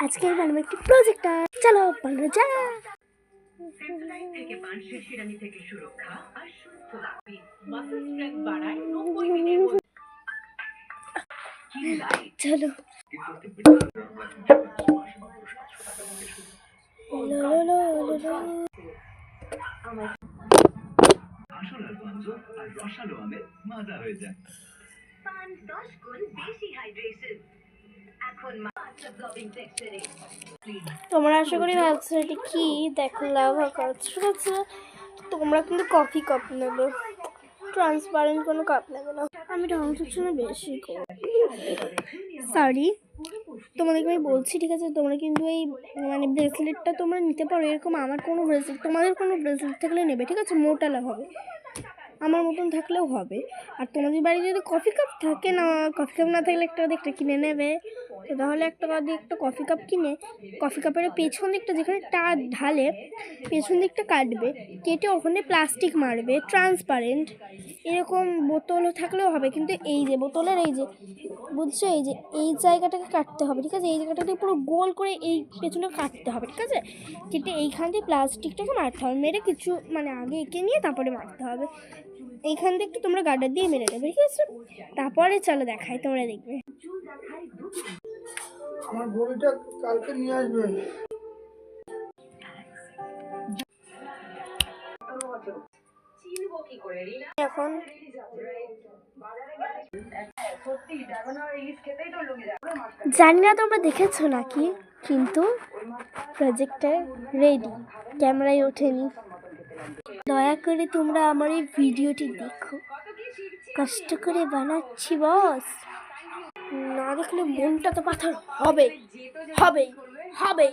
আজকে বানাবো একটি প্রজেক্টর। চলো বানানো যাক। থেকে মানুষের শিরানি থেকে সুরক্ষা আর সুস্থ রাখবে মাসল স্ট্রেংথ বাড়ায় 90 মিনিটের মধ্যে। চলো আসল আলফানজো আর রসালো আমের মজা হয়ে যায়। 10 গুণ বেশি হাইড্রেশন এখন মাত্র ব্লবিং টেক্সচারে। তোমরা আশা করি ভাবছো এটা কি, দেখো লাভা কাপ। ঠিক আছে, তোমরা কিন্তু কফি কাপ নেবে, ট্রান্সপারেন্ট কোনো কাপ নেবে না। আমি ট্রান্সপারেন্ট বেশি করি, সরি তোমাদেরকে আমি বলছি। ঠিক আছে, তোমরা কিন্তু এই মানে ব্রেসলেটটা তোমরা নিতে পারো। এরকম আমার কোনো ব্রেসলেট, তোমাদের কোনো ব্রেসলেট থাকলে নেবে। ঠিক আছে, মোটালা হবে, আমার মতন থাকলেও হবে। আর তোমাদের বাড়ি যদি কফি কাপ থাকে না, কফি কাপ না থাকলে একটা কিনে নেবে। তো তাহলে একটা কফি কাপ কিনে কফি কাপের পেছন দিকটা যেখানে ঢালে পেছন দিকটা কাটবে, কেটে ওখানে প্লাস্টিক মারবে ট্রান্সপারেন্ট। এরকম বোতল থাকলেও হবে, কিন্তু এই যে বোতলের এই যে বুঝছো, এই জায়গাটাকে কাটতে হবে। ঠিক আছে, এই জায়গাটাকে পুরো গোল করে এই পেছনে কাটতে হবে। ঠিক আছে, কেটে এইখান দিয়ে প্লাস্টিকটাকে মারতে হবে, মেরে কিছু মানে আগে এঁকে নিয়ে তারপরে মারতে হবে। এইখান থেকে তোমরা গার্ডার দিয়ে মেরে নেবে। ঠিক আছে, তারপরে চলো দেখাই, তোমরা দেখবে। আমার বইটা কালকে নিয়ে আসবে। এখন জানি না তোমরা দেখেছো নাকি, কিন্তু প্রজেক্টটা রেডি, ক্যামেরায় ওঠেনি। দয়া করে তোমরা আমার এই ভিডিওটি দেখো, কষ্ট করে বানাচ্ছি বস। না দেখলে মনটা তো পাথর হবে হবে হবে।